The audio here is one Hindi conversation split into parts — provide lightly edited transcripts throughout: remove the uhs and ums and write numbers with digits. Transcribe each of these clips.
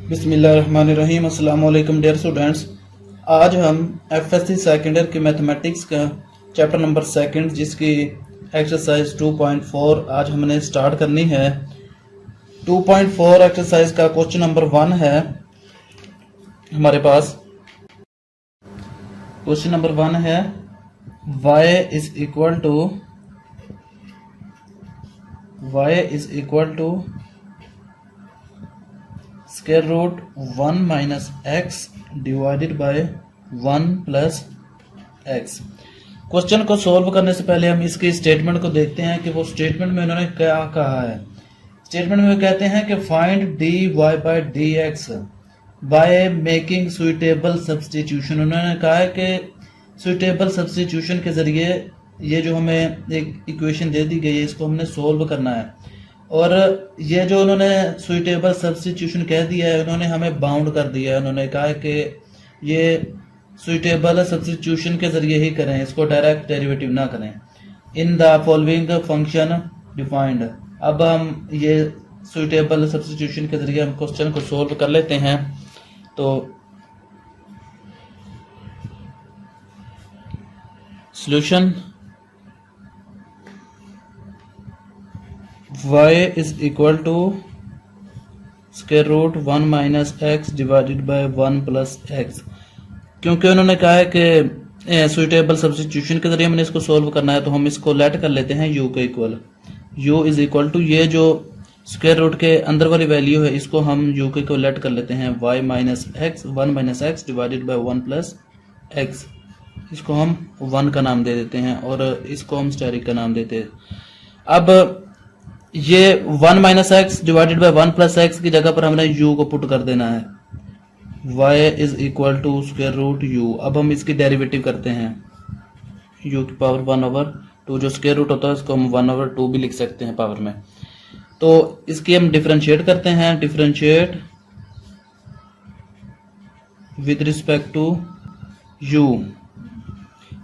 बिस्मिल्लाहिर्रहमानिर्रहीम। अस्सलाम वालेकुम डियर स्टूडेंट्स। आज हम एफएससी सेकेंड ईयर की मैथमेटिक्स का चैप्टर नंबर सेकंड जिसकी एक्सरसाइज 2.4 आज हमने स्टार्ट करनी है। 2.4 एक्सरसाइज का क्वेश्चन नंबर 1 है हमारे पास। क्वेश्चन नंबर 1 है y is equal to square root 1 minus x divided by 1 plus X. Question को सॉल्व करने से पहले हम इसकी स्टेटमेंट को देखते हैं कि वो स्टेटमेंट में उन्होंने क्या कहा है। स्टेटमेंट में कहते हैं कि find D Y by D X by making suitable substitution. उन्होंने कहा है कि सुइटेबल सब्सटीट्यूशन के जरिए ये जो हमें एक इक्वेशन दे दी गई है इसको हमने सॉल्व करना है। और ये जो उन्होंने सुइटेबल सब्सटीट्यूशन कह दिया है उन्होंने हमें बाउंड कर दिया है। उन्होंने कहा है कि ये सुइटेबल सब्सटीट्यूशन के जरिए ही करें, इसको डायरेक्ट डेरिवेटिव ना करें। In the following function defined. अब हम ये सुइटेबल सब्सटीट्यूशन के जरिए हम क्वेश्चन को सॉल्व कर लेते हैं। तो solution y is equal to square root 1 minus x divided by 1 plus X. क्योंकि उन्होंने कहा है कि सुइटेबल सब्सटीट्यूशन के जरिए हमने इसको सॉल्व करना है तो हम इसको लेट कर लेते हैं u के equal. u is equal to ये जो स्क्वायर रूट के अंदर वाली वैल्यू है इसको हम u के इक्वल लेट कर लेते हैं y minus x 1 minus x divided by 1 plus x. इसको हम 1 का नाम दे देते हैं और इसको हम स्टेरिक का नाम देते हैं। अब ये 1 minus x divided by 1 plus x की जगह पर हमने u को पुट कर देना है। y is equal to square root u। अब हम इसकी डेरिवेटिव करते हैं u की पावर 1/2। जो स्क्वायर रूट होता है उसको हम 1/2 भी लिख सकते हैं पावर में। तो इसकी हम डिफरेंशिएट करते हैं। Differentiate with respect to u।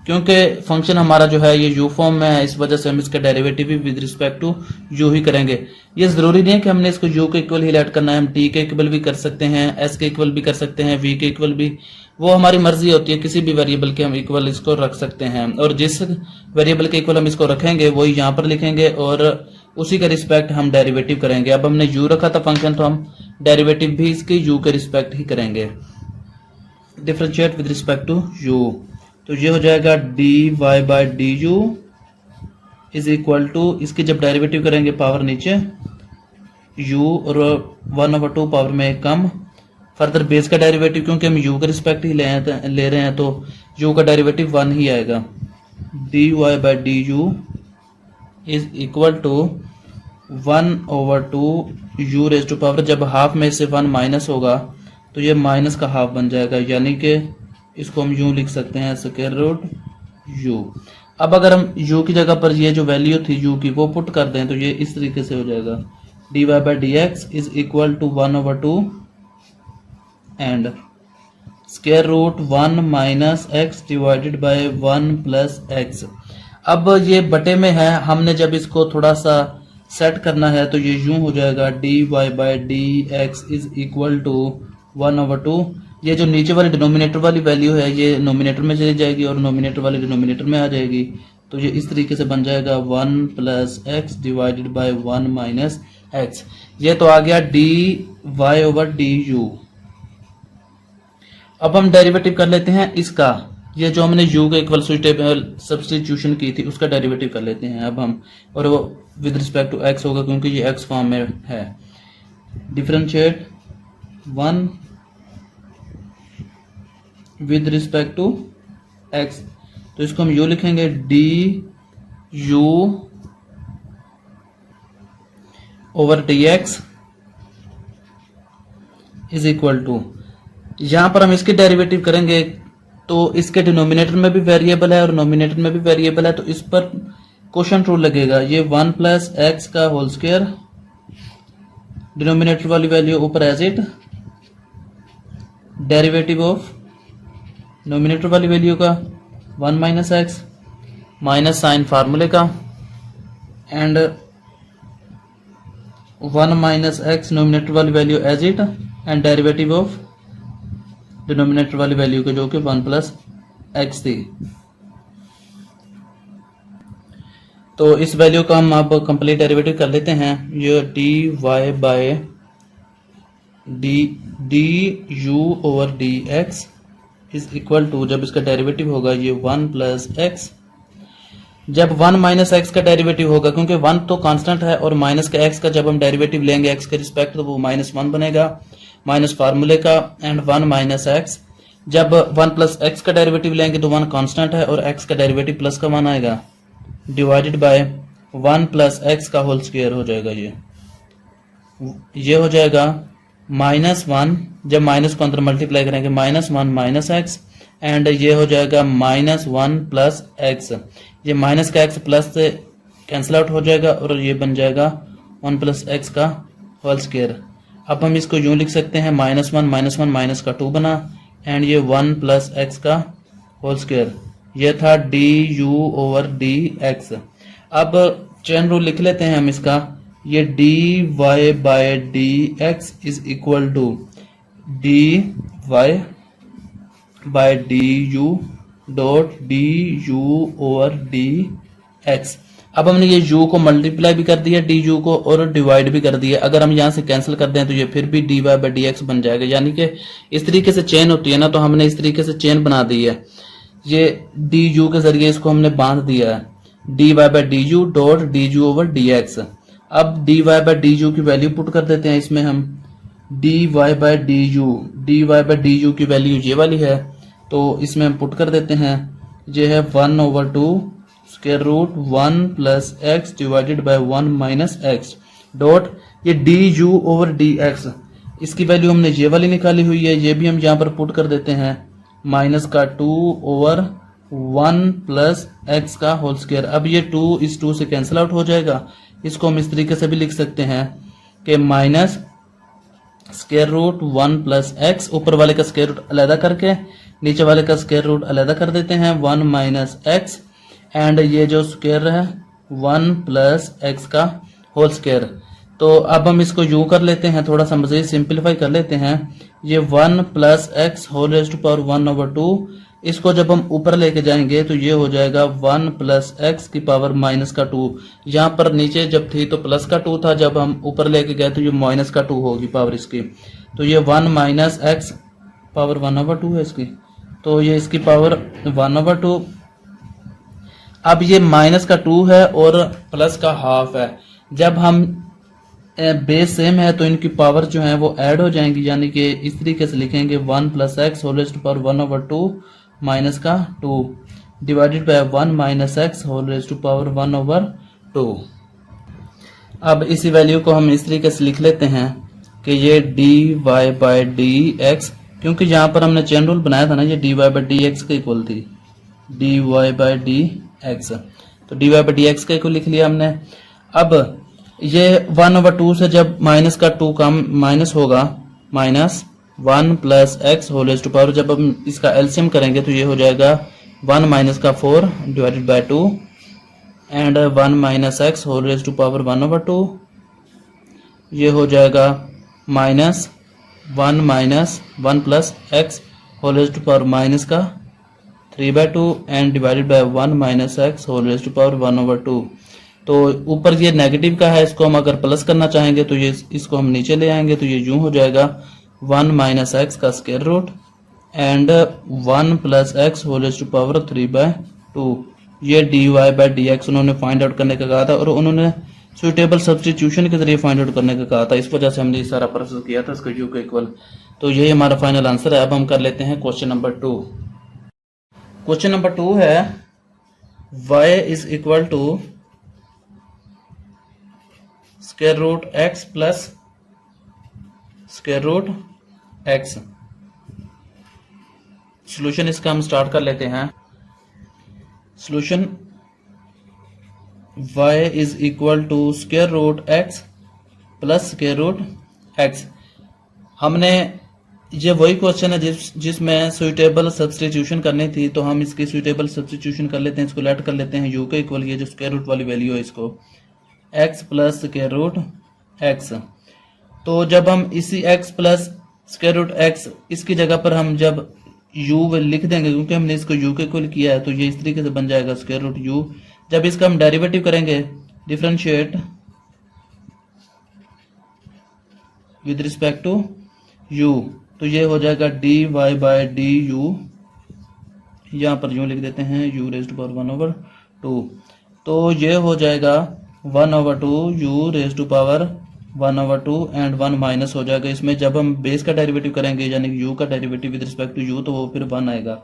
क्योंकि फंक्शन हमारा जो है ये u फॉर्म में है इस वजह से हम इसका डेरिवेटिव भी विद रिस्पेक्ट टू u ही करेंगे। ये जरूरी नहीं है कि हमने इसको u के इक्वल ही लेट करना है। हम t के इक्वल भी कर सकते हैं, s के इक्वल भी कर सकते हैं, v के इक्वल भी। वो हमारी मर्जी होती है, किसी भी वेरिएबल के हम इक्वल इसको रख सकते हैं। और जिस वेरिएबल के इक्वल हम इसको रखेंगे वही यहाँ पर लिखेंगे और उसी के रिस्पेक्ट हम डेरिवेटिव करेंगे। अब हमने u रखा था फंक्शन तो हम डेरिवेटिव भी इसकी u के रिस्पेक्ट ही करेंगे। Differentiate with respect to u। तो ये हो जाएगा d y by d u is equal to, इसकी जब डेरिवेटिव करेंगे पावर नीचे u और 1/2 पावर में कम। फर्दर बेस का डेरिवेटिव क्योंकि हम u के रिस्पेक्ट ही ले रहे हैं तो u का डेरिवेटिव 1 ही आएगा। D y by d u is equal to 1/2 u raise to power, जब हाफ में से 1 माइनस होगा तो ये माइनस का हाफ बन जाएगा, यानी कि इसको हम यूं लिख सकते हैं स्क्वायर रूट u। अब अगर हम u की जगह पर ये जो वैल्यू थी u की वो पुट कर दें तो ये इस तरीके से हो जाएगा dy by d x is equal to 1/2 and square root 1 minus x divided by 1 plus x. अब ये बटे में है, हमने जब इसको थोड़ा सा सेट करना है तो ये यूं हो जाएगा dy by d x is equal to 1/2। ये जो नीचे वाली डिनोमिनेटर वाली वैल्यू है ये नोमिनेटर में चली जाएगी और नोमिनेटर वाली डिनोमिनेटर में आ जाएगी। तो ये इस तरीके से बन जाएगा 1 plus x divided by 1 minus x. ये तो आ गया d y over d u. अब हम डेरिवेटिव कर लेते हैं इसका। ये जो हमने u के इक्वल सुइटेबल सब्सटीट्यूशन की थी उसका डेरिवेटिव कर लेते हैं अब हम, और वो विद रिस्पेक्ट टू x होगा क्योंकि ये x फॉर्म में है। Differentiate 1 with respect to x। तो इसको हम u लिखेंगे d u over d x is equal to, यहां पर हम इसके डेरिवेटिव करेंगे तो इसके डिनोमिनेटर में भी वेरिएबल है और नोमिनेटर में भी वेरिएबल है तो इस पर क्वोशंट रूल लगेगा। ये 1 प्लस एक्स का होल स्क्वायर, डिनोमिनेटर वाली वैल्यू ऊपर as it, derivative of nominator वाली वैल्यू का 1 माइनस एक्स माइनस साइन फार्मूले का एंड 1 माइनस एक्स नोमिनेटर वाली value as it and derivative of denominator वाली वैल्यू के जो कि 1 प्लस एक्स थी। तो इस वैल्यू का हम अब कंप्लीट डेरिवेटिव कर लेते हैं। ये d Y by d u over d x is equal to, जब इसका डेरिवेटिव होगा ये 1 प्लस एक्स, जब 1 माइनस एक्स का डेरिवेटिव होगा, क्योंकि 1 तो कांस्टेंट है और माइनस का एक्स का जब हम डेरिवेटिव लेंगे एक्स के रिस्पेक्ट तो वो -1 बनेगा माइनस फार्मूले का, एंड 1 माइनस एक्स, जब 1 प्लस एक्स का डेरिवेटिव लेंगे तो 1 कांस्टेंट है और एक्स का डेरिवेटिव प्लस का 1 आएगा, डिवाइडेड बाय 1 प्लस एक्स का होल स्क्वायर हो जाएगा। ये हो जाएगा -1, जब माइनस को अंदर मल्टीप्लाई करेंगे -1 माइनस एक्स, एंड ये हो जाएगा -1 प्लस एक्स, ये माइनस का एक्स प्लस से कैंसिल आउट हो जाएगा और ये बन जाएगा 1 प्लस एक्स का होल स्क्वायर। अब हम इसको यूं लिख सकते हैं -1 माइनस का 2 बना, एंड ये 1 प्लस एक्स का होल स्क्वायर। ये था d u over d x. अब चेन रूल लिख लेते हैं हम इसका, ये d Y by D x is equal to d Y by d u dot d u over d x. अब हमने ये u को मल्टीप्लाई भी कर दिया डी यू को और डिवाइड भी कर दिया। अगर हम यहाँ से कैंसिल कर दें तो ये फिर भी d y by d x बन जाएगा। यानी कि इस तरीके से चेन होती है ना, तो हमने इस तरीके से चेन बना दी है। ये डी यू के जरिए इसको हमने बांध दिया है, d y by d u dot d u over d x. अब d y by d u की वैल्यू पुट कर देते हैं इसमें हम, d y by d u की वैल्यू ये वाली है, तो इसमें हम पुट कर देते हैं। ये है 1/2 square root 1 plus x divided by 1 minus x dot ये d u over d x, इसकी वैल्यू हमने ये वाली निकाली हुई है, ये भी हम यहाँ पर पुट कर देते हैं, माइनस का 2 ओवर 1 प्लस एक्स का होल स्क्वायर। अब ये 2 इस 2 से कैंसिल आउट हो जाएगा। इसको हम इस तरीके से भी लिख सकते हैं कि minus square root 1 plus x, ऊपर वाले का स्क्वायर रूट अलग करके नीचे वाले का स्क्वायर रूट अलग कर देते हैं, 1 माइनस एक्स, एंड ये जो स्क्वायर है 1 प्लस एक्स का होल स्क्वायर। तो अब हम इसको यूं कर लेते हैं, थोड़ा सा मजीद सिंपलीफाई कर लेते हैं। ये 1 plus x whole raised to power 1/2, इसको जब हम ऊपर लेके जाएंगे तो ये हो जाएगा 1 प्लस एक्स की पावर माइनस का 2। यहाँ पर नीचे जब थी तो प्लस का 2 था, जब हम ऊपर लेके गए तो ये माइनस का 2 होगी पावर इसकी। तो ये 1 माइनस एक्स पावर 1/2 है इसकी, तो ये इसकी पावर 1/2। अब ये माइनस का 2 है और प्लस का हाफ है, जब हम बेस सेम है तो इनकी पावर जो है वो ऐड हो जाएंगी। यानी कि इस तरीके से लिखेंगे 1 plus x whole raised to power 1/2 minus का 2 divided by 1 minus x whole raised to power 1/2। अब इसी वैल्यू को हम इस तरीके से लिख लेते हैं कि ये d Y by D x, क्योंकि यहाँ पर हमने चेन रूल बनाया था ना, ये d y by d x के इक्वल थी, d y by d x, तो d y by d x का इक्वल लिख लिया हमने। अब ये 1/2 से जब माइनस का 2 कम माइनस होगा, minus 1 plus x whole raised to power, जब हम इसका एलसीएम करेंगे तो ये हो जाएगा 1 माइनस का 4 divided by 2 and 1 minus x whole raised to power 1/2। ये हो जाएगा minus 1 minus 1 plus x whole raised to power minus का 3/2 and divided by 1 minus x whole raised to power 1/2। तो ऊपर ये नेगेटिव का है, इसको हम अगर प्लस करना चाहेंगे तो ये इसको हम नीचे ले आएंगे, तो ये यूं हो जाएगा 1 माइनस एक्स का square root and 1 plus x whole raised to power 3/2। ये d y by d x उन्होंने फाइंड आउट करने का कहा था और उन्होंने सुइटेबल सब्स्टिट्यूशन के जरिए फाइंड आउट करने का कहा था, इस वजह से हमने ये सारा प्रोसेस किया था इसका यू के इक्वल। तो यही हमारा फाइनल आंसर है। अब हम कर लेते हैं क्वेश्चन नंबर 2। क्वेश्चन नंबर 2 है y is equal to square root x plus square root x. Solution इसका हम स्टार्ट कर लेते हैं। Solution y is equal to square root x plus square root x. हमने ये वही क्वेश्चन है जिसमें सुइटेबल सब्स्टिट्यूशन करनी थी, तो हम इसकी सुइटेबल सब्स्टिट्यूशन कर लेते हैं, इसको लेट कर लेते हैं u के इक्वल, ये जो स्क्वायर रूट वाली वैल्यू है इसको x plus square root x। तो जब हम इसी x plus square root x, इसकी जगह पर हम जब u लिख देंगे क्योंकि हमने इसको u के इक्वल किया है, तो ये इस तरीके से बन जाएगा स्क्वायर रूट u। जब इसका हम डेरिवेटिव करेंगे, differentiate with respect to u, तो ये हो जाएगा dy बाय du, यहाँ पर यूं लिख देते हैं u रेज़ टू पावर 1/2, तो ये हो जाएगा 1/2 u raise to power 1/2 and 1 minus हो जाएगा इसमें। जब हम बेस का डेरिवेटिव करेंगे यानी कि u का derivative with respect to u, तो वो फिर 1 आएगा।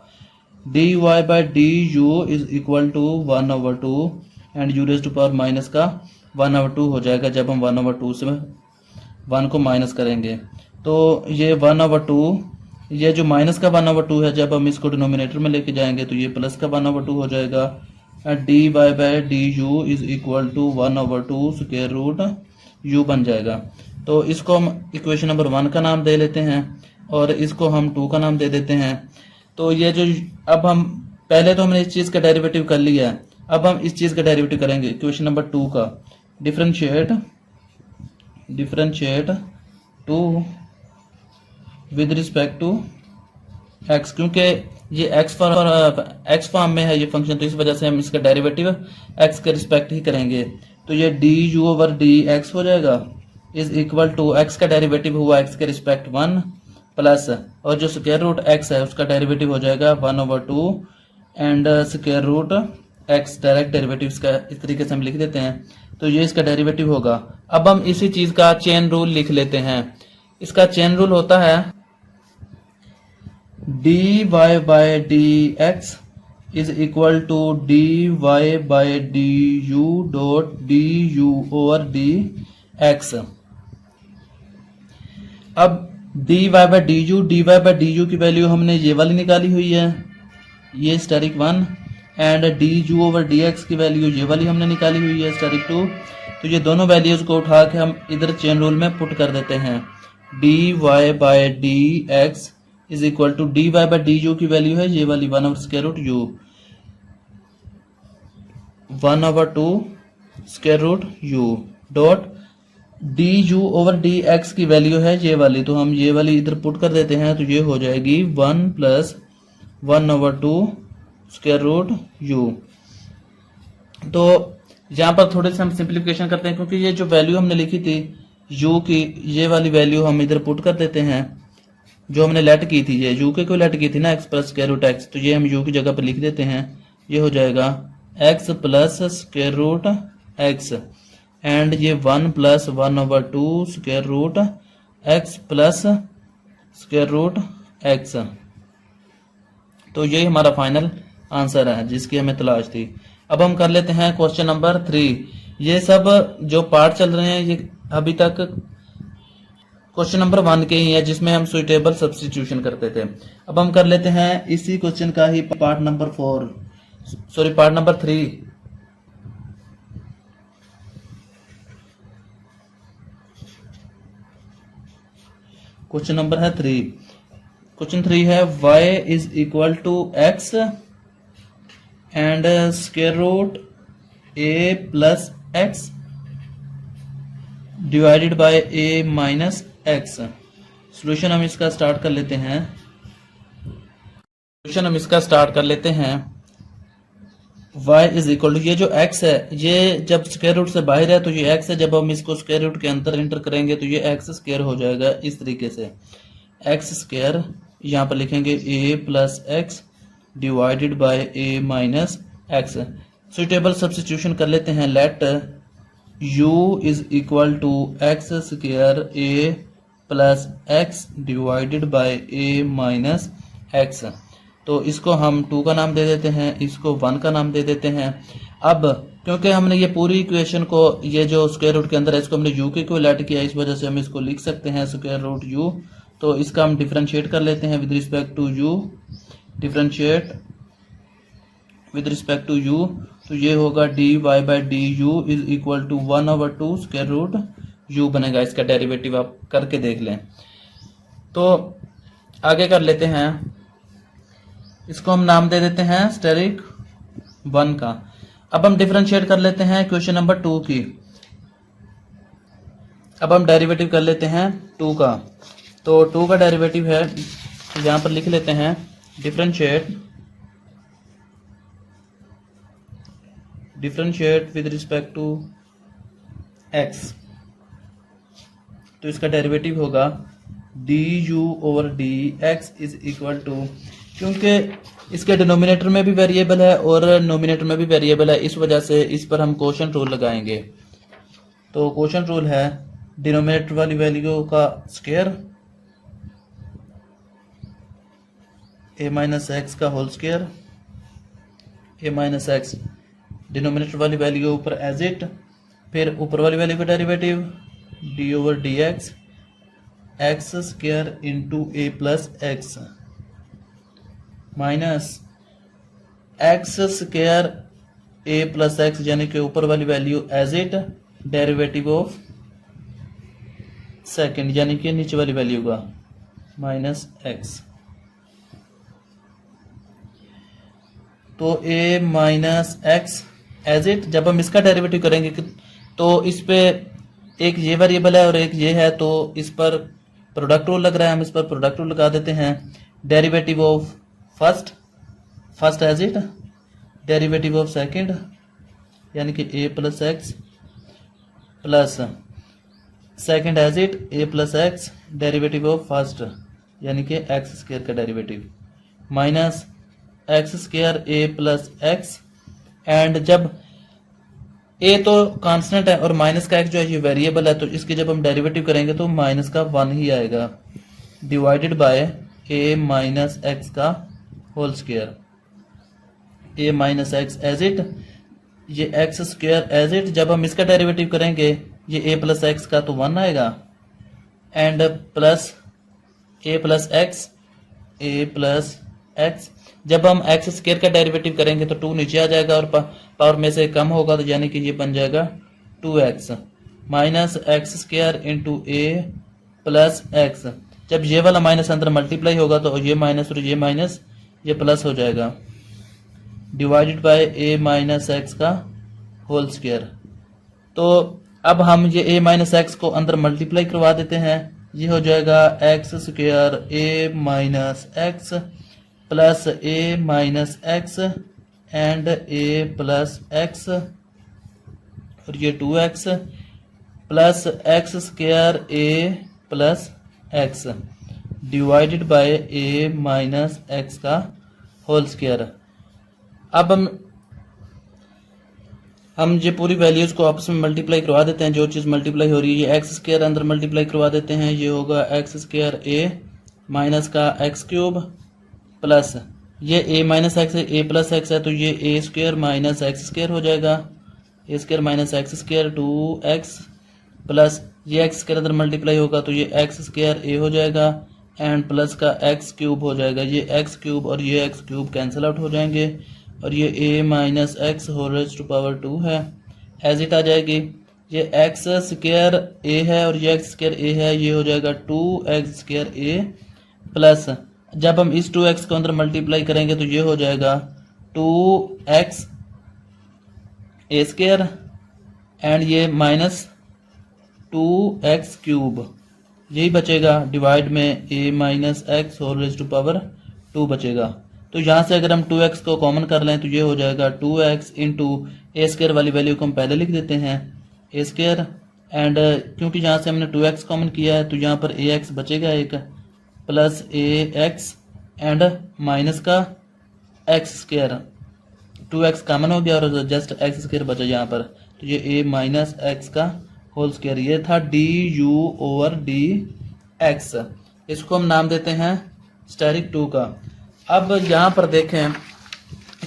dy by du is equal to 1/2 and u raise to power minus का 1/2 हो जाएगा जब हम 1/2 से 1 को माइनस करेंगे। तो ये 1/2, ये जो माइनस का 1/2 है, जब हम इसको डिनोमिनेटर में लेके जाएंगे तो ये प्लस का 1/2 हो जाएगा। dy by du is equal to 1/2 square root u बन जाएगा। तो इसको हम इक्वेशन नंबर 1 का नाम दे लेते हैं और इसको हम 2 का नाम दे देते हैं। तो ये जो अब हम पहले तो हमने इस चीज का डेरिवेटिव कर लिया है, अब हम इस चीज का डेरिवेटिव करेंगे इक्वेशन नंबर 2 का। Differentiate 2 with respect to x, क्योंकि ये x फॉर्म में है ये फंक्शन, तो इस वजह से हम इसका डेरिवेटिव x के रिस्पेक्ट ही करेंगे। तो ये du ओवर dx हो जाएगा इज इक्वल टू x का डेरिवेटिव हुआ x के रिस्पेक्ट 1 प्लस, और जो स्क्वायर रूट x है उसका डेरिवेटिव हो जाएगा 1/2 and square root x, direct derivative इसका इस तरीके से हम लिख देते हैं। तो ये इसका डेरिवेटिव होगा। अब हम इसी चीज का चेन रूल लिख लेते हैं। इसका चेन रूल होता है dy by dx is equal to dy by du dot du over dx। अब dy बाय du की वैल्यू हमने ये वाली निकाली हुई है, ये asterisk 1, and du over dx की वैल्यू ये वाली हमने निकाली हुई है स्टेरिक 2। तो ये दोनों वैल्यूज को उठा के हम इधर चेन रूल में पुट कर देते हैं। dy by dx is equal to dy by du की वैल्यू है ये वाली 1/2 square root u, 1/2 square root u dot du over dx की वैल्यू है ये वाली, तो हम ये वाली इधर पुट कर देते हैं। तो ये हो जाएगी 1 प्लस 1/2 स्क्वायर रूट u। तो यहाँ पर थोड़े से हम सिंप्लीफिकेशन करते हैं, क्योंकि ये जो वैल्यू हमने लिखी थी u की, ये वाली वैल्यू हम इधर पुट कर देते हैं। जो हमने लेट की थी, ये u के को लेट की थी ना, x plus square root x, तो ये हम u की जगह पर लिख देते हैं। ये हो जाएगा x plus square root x and ये 1 plus 1/2 square root x plus square root x। तो यही हमारा फाइनल आंसर है जिसकी हमें तलाश थी। अब हम कर लेते हैं क्वेश्चन नंबर 3। ये सब जो पार्ट चल रहे हैं ये अभी तक क्वेश्चन नंबर 1 के ही है जिसमें हम सुइटेबल सब्स्टिट्यूशन करते थे। अब हम कर लेते हैं इसी क्वेश्चन का ही पार्ट नंबर 3। क्वेश्चन नंबर है 3। क्वेश्चन 3 है y is equal to x and square root a plus x divided by a minus x। Solution हम इसका स्टार्ट कर लेते हैं। y इज इक्वल टू, ये जो x है ये जब स्क्वायर रूट से बाहर है तो ये x है, जब हम इसको स्क्वायर रूट के अंदर एंटर करेंगे तो ये x स्क्वायर हो जाएगा इस तरीके से। x स्क्वायर यहाँ पर लिखेंगे a plus x divided by a minus x. Suitable substitution कर लेते हैं। Let u is equal to x square a plus x divided by a minus x. तो इसको हम 2 का नाम दे देते हैं, इसको 1 का नाम दे देते हैं। अब क्योंकि हमने ये पूरी इक्वेशन को, ये जो स्क्वायर रूट के अंदर है इसको हमने u के इक्विवेलेंट किया, इस वजह से हम इसको लिख सकते हैं स्क्वायर रूट u। तो इसका हम डिफरेंशिएट कर लेते हैं with respect to u। Differentiate with respect to u, तो ये होगा dy by du is equal to 1/2 square root u बनेगा। इसका डेरिवेटिव आप करके देख लें। तो आगे कर लेते हैं, इसको हम नाम दे देते हैं स्टेरिक 1 का। अब हम डिफरेंशिएट कर लेते हैं क्वेश्चन नंबर 2 की। अब हम डेरिवेटिव कर लेते हैं 2 का। तो 2 का डेरिवेटिव है, यहाँ पर लिख लेते हैं differentiate with respect to x। तो इसका डेरिवेटिव होगा du/dx इज इक्वल टू, क्योंकि इसके डिनोमिनेटर में भी वेरिएबल है और नोमिनेटर में भी वेरिएबल है, इस वजह से इस पर हम कोशेंट रूल लगाएंगे। तो कोशेंट रूल है डिनोमिनेटर वाली वैल्यू का स्क्वायर a-x का होल स्क्वायर, a-x डिनोमिनेटर वाली वैल्यू ऊपर एज इट, फिर ऊपर वाली वैल्यू का derivative d/dx x square into a plus x minus x square a plus x, यानी कि ऊपर वाली value as it, derivative of second यानी कि नीचे वाली वैल्यू का माइनस एक्स। तो a minus x as it, जब हम इसका डेरिवेटिव करेंगे तो इस पे एक ये वेरिएबल है और एक ये है, तो इस पर प्रोडक्ट रूल लग रहा है, हम इस पर प्रोडक्ट रूल लगा देते हैं। Derivative of first as it, derivative of second यानी कि a plus x plus second as it a plus x, derivative of first यानी कि एक्स स्क्वायर का derivative minus x square a plus x, and जब a तो कांस्टेंट है और माइनस का x जो है ये वेरिएबल है, तो इसके जब हम डेरिवेटिव करेंगे तो माइनस का 1 ही आएगा, divided by a minus x का whole square, a minus x as it, ये एक्स स्क्वायर एज इट, जब हम इसका डेरिवेटिव करेंगे ये a प्लस एक्स का तो 1 आएगा, and plus a plus x, जब हम एक्स स्क्वायर का डेरिवेटिव करेंगे तो 2 नीचे आ जाएगा और पावर में से कम होगा, तो यानी कि ये बन जाएगा 2x minus x square into a plus x. जब ये वाला माइनस अंदर मल्टीप्लाई होगा तो ये माइनस और ये माइनस ये प्लस हो जाएगा, divided by a minus x का होल स्क्वायर। तो अब हम ये a माइनस एक्स को अंदर मल्टीप्लाई करवा देते हैं, ये हो जाएगा x square a minus x plus a minus x and a plus x, और ये 2x plus x square a plus x divided by a minus x का होल स्क्वायर। अब हम ये पूरी वैल्यूज को आपस में मल्टीप्लाई करवा देते हैं, जो चीज़ मल्टीप्लाई हो रही है ये एक्स स्क्वायर अंदर मल्टीप्लाई करवा देते हैं, ये होगा एक्स स्क्वायर a माइनस का एक्स क्यूब प्लस ये a माइनस एक्स है, a प्लस एक्स है तो ये a square minus x square हो जाएगा, a square minus x square 2x plus ये एक्स स्क्वायर अंदर मल्टीप्लाई होगा तो ये एक्स स्क्वायर a हो जाएगा, एंड प्लस का एक्स क्यूब हो जाएगा, ये एक्स क्यूब और ये एक्स क्यूब कैंसिल आउट हो जाएंगे, और ये a minus x whole raised to power 2 है, एज इट आ जाएगी। ये एक्स स्क्वायर a है और ये एक्स स्क्वायर a है, ये हो जाएगा 2x स्क्वायर a प्लस, जब हम इस 2x को अंदर मल्टीप्लाई करेंगे तो ये हो जाएगा 2x a स्क्वायर एंड ये माइनस 2x क्यूब, यही बचेगा, डिवाइड में a minus x whole raised to power 2 बचेगा। तो यहाँ से अगर हम 2x को कॉमन कर लें तो ये हो जाएगा 2x इंटू a स्क्वायर वाली वैल्यू को हम पहले लिख देते हैं a स्क्वायर, एंड क्योंकि यहाँ से हमने 2x कॉमन किया है तो यहाँ पर ax बचेगा एक, प्लस ax एंड माइनस का एक्स स्क्वायर, 2x कॉमन हो गया और जस्ट एक्स स्क्वायर बचा यहाँ पर, तो ये a माइनस एक्स का होल स्क्वायर, ये था du/dx। इसको हम नाम देते हैं स्टेरिक 2 का। अब यहाँ पर देखें,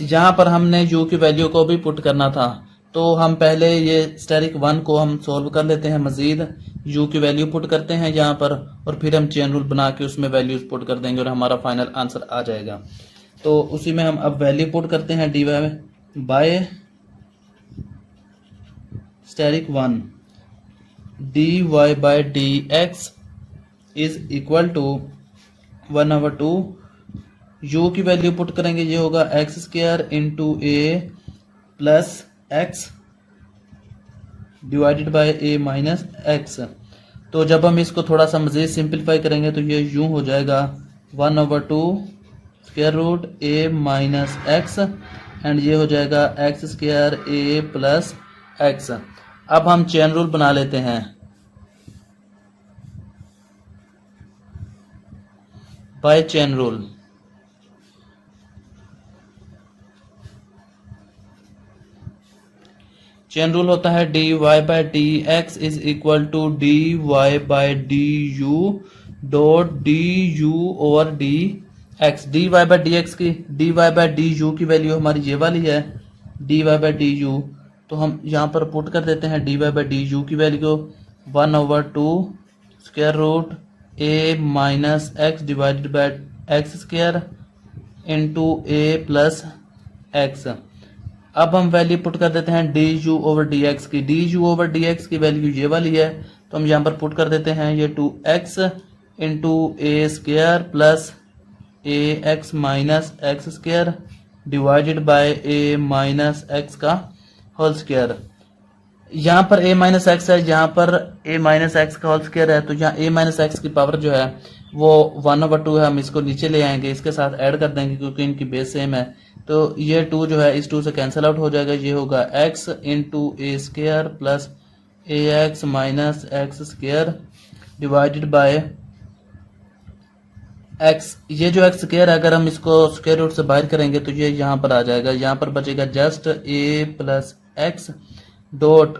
यहाँ पर हमने u की वैल्यू को भी पुट करना था, तो हम पहले ये स्टेरिक 1 को हम सॉल्व कर लेते हैं, मजीद u की वैल्यू पुट करते हैं यहाँ पर, और फिर हम चेन रूल बना के उसमें वैल्यूज पुट कर देंगे और हमारा फाइनल आंसर आ जाएगा। तो उसी में हम अब वैल्यू पुट करते हैं, dy by asterisk 1 dy by dx is equal to 1/2, u की वैल्यू पुट करेंगे, ये होगा x square into a plus x divided by a minus x. तो जब हम इसको थोड़ा सा मज़ीद सिंपलीफाई करेंगे तो ये यूं हो जाएगा 1/2 square root a minus x and ये हो जाएगा x square a plus x. अब हम चेन रूल बना लेते हैं। बाय चेन रूल होता है dy by D x is equal to dy by d u dot d u over d x. dy by D x की dy बाय डी यू की वैल्यू हमारी ये वाली है dy बाय डी यू, तो हम यहाँ पर पुट कर देते हैं dy बाय डी यू की value 1/2 square root a minus x divided by x square into a plus x. अब हम वैल्यू पुट कर देते हैं d u over d x की। D u over d x की वैल्यू ये वाली है, तो हम यहाँ पर पुट कर देते हैं ये 2x into A square plus a x minus x square divided by A minus x का होल स्क्वायर। यहाँ पर a माइनस एक्स है, यहाँ पर a माइनस एक्स का होल स्क्वायर है, तो यहाँ a माइनस एक्स की पावर जो है वो 1/2 है। हम इसको नीचे ले आएंगे, इसके साथ ऐड कर देंगे क्योंकि इनकी बेस सेम है। तो ये 2 जो है इस 2 से कैंसिल आउट हो जाएगा। ये होगा x into A square plus a x minus x square divided bye x। ये जो एक्स स्क्वायर है अगर हम इसको स्क्वायर रूट से बाहर करेंगे तो ये यहाँ पर आ जाएगा। यहाँ पर बचेगा just a plus x dot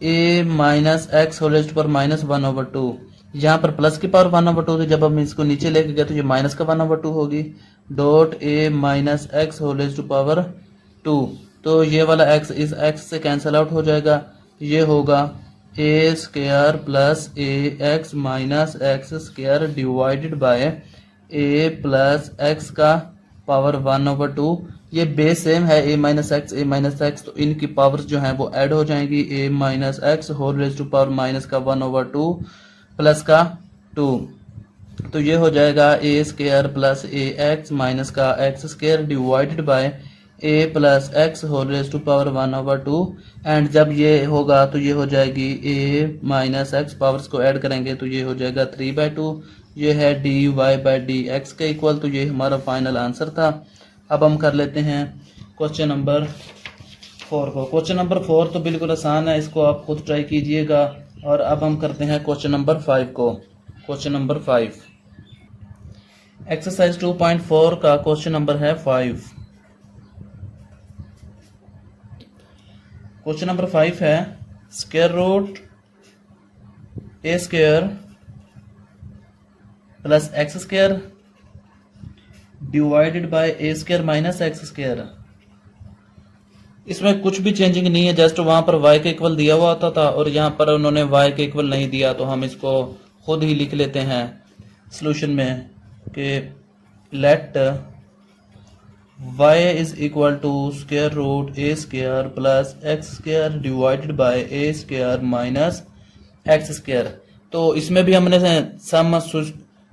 a minus x whole raised to power minus 1/2। यहाँ पर प्लस की पावर 1/2 थी, जब हम इसको नीचे लेके गए तो ये माइनस का 1/2 होगी dot a minus x whole raised to power 2। तो ये वाला x इस x से कैंसिल आउट हो जाएगा। ये होगा a square plus a x minus x square divided by a plus x का पावर 1/2। ये बेस सेम है a माइनस एक्स, तो इनकी पावर्स जो हैं वो ऐड हो जाएंगी। a minus x whole raised to power minus का 1/2 प्लस का 2, तो ये हो जाएगा a square plus a x minus का x square divided by a plus x whole raised to power 1/2। And जब ये होगा तो ये हो जाएगी a माइनस एक्स, पावर्स को ऐड करेंगे तो ये हो जाएगा 3/2। ये है dy बाय डी एक्स के इक्वल, तो ये हमारा फाइनल आंसर था। अब हम कर लेते हैं क्वेश्चन नंबर 4 को। क्वेश्चन नंबर 4 तो बिल्कुल आसान है, इसको आप खुद ट्राई कीजिएगा। और अब हम करते हैं क्वेश्चन नंबर 5 को। क्वेश्चन नंबर 5 एक्सरसाइज 2.4 का क्वेश्चन नंबर है 5। क्वेश्चन नंबर 5 है square root a square plus x square divided by a square minus x square. इसमें कुछ भी चेंजिंग नहीं है, जस्ट वहां पर y के इक्वल दिया हुआ होता था और यहाँ पर उन्होंने y के इक्वल नहीं दिया, तो हम इसको खुद ही लिख लेते हैं सॉल्यूशन में कि let y is equal to square root a square plus x square divided by a square minus x square. तो इसमें भी हमने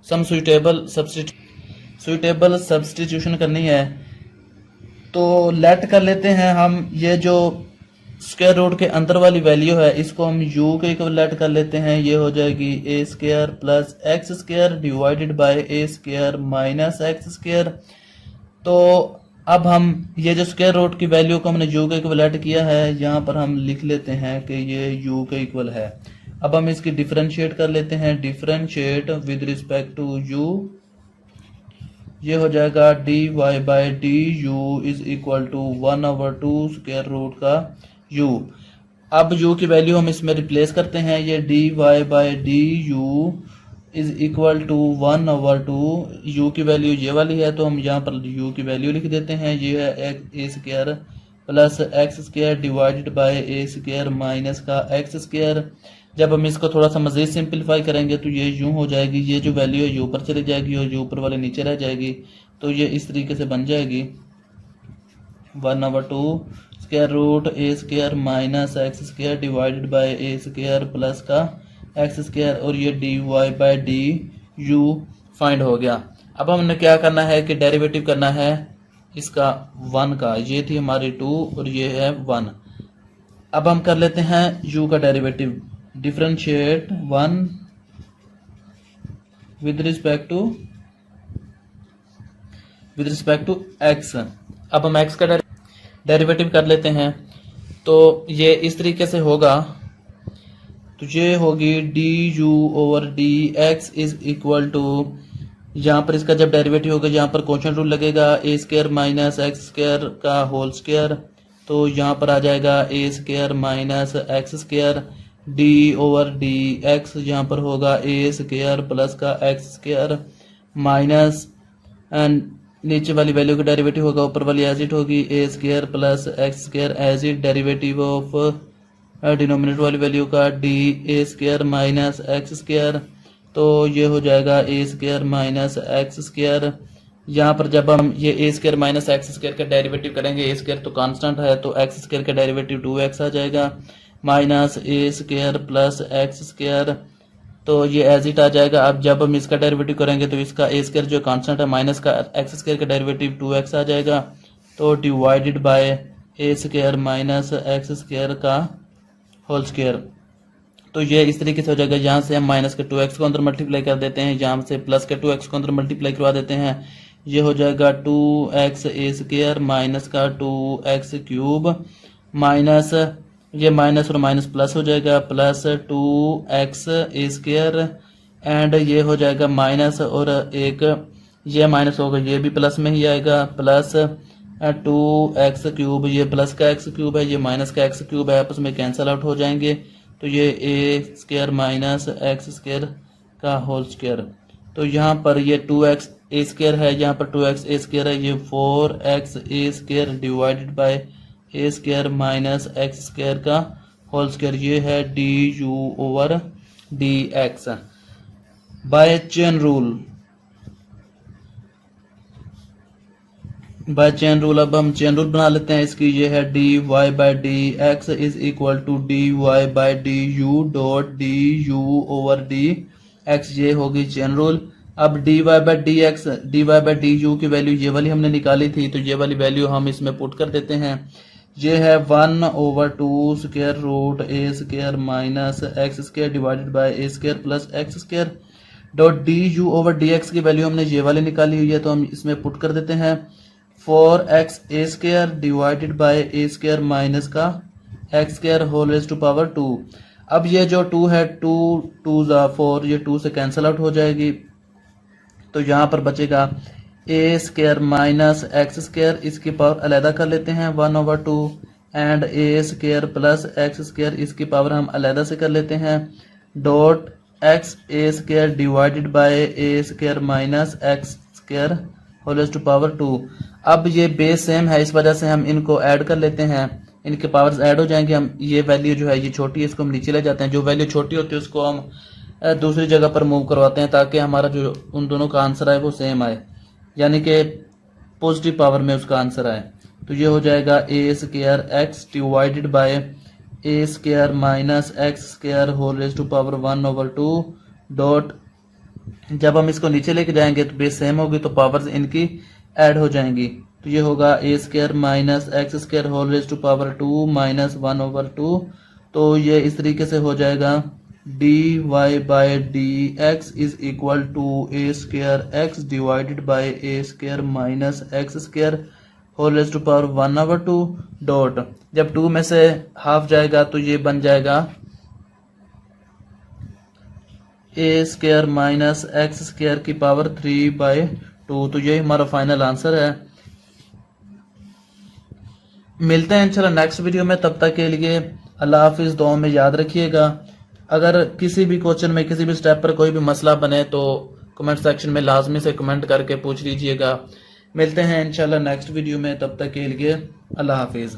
सम सुइटेबल सब्स्टिट्यूशन करनी है, तो लेट कर लेते हैं हम। ये जो स्क्वायर रूट के अंदर वाली वैल्यू है इसको हम u के इक्वल लेट कर लेते हैं। ये हो जाएगी a square plus x square divided by a square minus x square. तो अब हम ये जो स्क्वायर रूट की वैल्यू को हमने u के इक्वल लेट किया है, यहाँ पर हम लिख लेते हैं कि ये u के इक्वल है। अब हम इसकी डिफरेंशिएट कर लेते हैं, differentiate with respect to u। ये हो जाएगा dy by d u is equal to 1/2 square root का u। अब u की वैल्यू हम इसमें रिप्लेस करते हैं। ये dy by d u is equal to 1/2, u की वैल्यू ये वाली है, तो हम यहाँ पर u की वैल्यू लिख देते हैं। ये है a square plus x square divided by a square minus का एक्स स्क्वायर। जब हम इसको थोड़ा सा मज़ीद सिंपलीफाई करेंगे तो ये यूं हो जाएगी, ये जो वैल्यू है ये ऊपर चली जाएगी और ये ऊपर वाले नीचे रह जाएगी, तो ये इस तरीके से बन जाएगी 1/2 square root a square minus x square divided by a square plus का एक्स स्क्वायर, और ये dy by d u find हो गया। अब हमने क्या करना है कि डेरिवेटिव करना है इसका 1 का। ये थी हमारी 2 और ये है 1। अब हम कर लेते हैं u का derivative, differentiate 1 with respect to x। अब हम x का डेरिवेटिव कर लेते हैं, तो ये इस तरीके से होगा, तो ये होगी du over dx is equal to, यहाँ पर इसका जब डेरिवेटिव होगा यहाँ पर कॉन्स्टेंट रूल लगेगा, a square minus x square का होल स्क्वायर, तो यहाँ पर आ जाएगा a square minus x square d over dx, यहाँ पर होगा a स्क्वायर प्लस का एक्स स्क्वायर माइनस नीचे वाली वैल्यू का डेरिवेटिव होगा, ऊपर वाली एज इट होगी a square plus x square as it derivative of denominator वाली वैल्यू का d a square minus x square, तो ये हो जाएगा a square minus x square. यहाँ पर जब हम ये a square minus x square का डेरिवेटिव करेंगे, a स्क्वायर तो कांस्टेंट है, तो एक्स स्क्वायर का डेरिवेटिव 2x आ जाएगा minus a square plus x square, तो ये एज इट आ जाएगा। अब जब हम इसका डेरिवेटिव करेंगे तो इसका a स्क्वायर जो कांस्टेंट है माइनस का एक्स स्क्वायर का डेरिवेटिव 2x आ जाएगा, तो divided by a square minus x square का होल स्क्वायर, तो ये इस तरीके से हो जाएगा। यहाँ से हम माइनस के 2x को अंदर मल्टीप्लाई कर देते हैं, यहाँ से प्लस के 2x को अंदर मल्टीप्लाई करवा देते हैं, ये हो जाएगा 2x a स्क्वायर माइनस का 2x क्यूब माइनस ये माइनस और माइनस प्लस हो जाएगा plus 2x a square and ये हो जाएगा माइनस और एक ये माइनस होगा, ये भी प्लस में ही आएगा प्लस 2x क्यूब, ये प्लस का x क्यूब है, ये माइनस का x क्यूब है, आपस में कैंसिल आउट हो जाएंगे, तो ये a square minus x square का होल स्क्वायर, तो यहाँ पर ये 2x a स्क्वायर है, यहाँ पर 2x a स्क्वायर है, ये 4x a square divided by a square minus x square का होल स्क्वायर, ये है du over dx by chain rule. By chain rule अब हम चेन रूल बना लेते हैं इसकी, ये है dy by dx is equal to dy by du dot du over dx, ये होगी चेन रूल। अब dy बाय du की वैल्यू ये वाली हमने निकाली थी, तो ये वाली वैल्यू हम इसमें पुट कर देते हैं, ये है 1 over 2 square root a square minus x square divided by a square plus x square dot du over dx की वैल्यू हमने ये वाली निकाली हुई है, तो हम इसमें पुट कर देते हैं 4x a square divided by a square minus का x square whole raise to power 2। अब ये जो 2 है 2 2 4, ये 2 से कैंसिल आउट हो जाएगी, तो यहाँ पर बचेगा a square minus x square, इसकी पावर अलहदा कर लेते हैं 1 over 2 and a square plus x square, इसकी पावर हम अलहदा से कर लेते हैं dot x a square divided by a square minus x square whole raise to power 2। अब ये बेस सेम है, इस वजह से हम इनको ऐड कर लेते हैं, इनके पावर्स ऐड हो जाएंगे। हम ये वैल्यू जो है ये छोटी है, इसको हम नीचे ले जाते हैं, जो वैल्यू छोटी होती है उसको हम दूसरी जगह पर मूव करवाते हैं, ताकि हमारा जो उन दोनों का आंसर आए वो सेम आए, यानी कि पॉजिटिव पावर में उसका आंसर आए। तो ये हो जाएगा a square x divided by a square minus x square whole raise to power 1 over 2 dot, जब हम इसको नीचे लेके जाएंगे तो बेस सेम होगी, तो पावर्स इनकी ऐड हो जाएंगी, तो ये होगा a square minus x square whole raise to power 2 minus 1 over 2, तो ये इस तरीके से हो जाएगा dy by dx is equal to a square x divided by a square minus x square whole raise to power 1 over 2 dot, जब 2 में से हाफ जाएगा तो ये बन जाएगा a square minus x square की पावर 3 बाय 2, तो ये हमारा फाइनल आंसर है। मिलते हैं इंशाल्लाह नेक्स्ट वीडियो में, तब तक के लिए अल्लाह हाफिज़, दुआ में याद रखिएगा। अगर किसी भी क्वेश्चन में किसी भी स्टेप पर कोई भी मसला बने तो कमेंट सेक्शन में लाजमी से कमेंट करके पूछ लीजिएगा। मिलते हैं इंशाल्लाह नेक्स्ट वीडियो में, तब तक के लिए अल्लाह हाफिज़।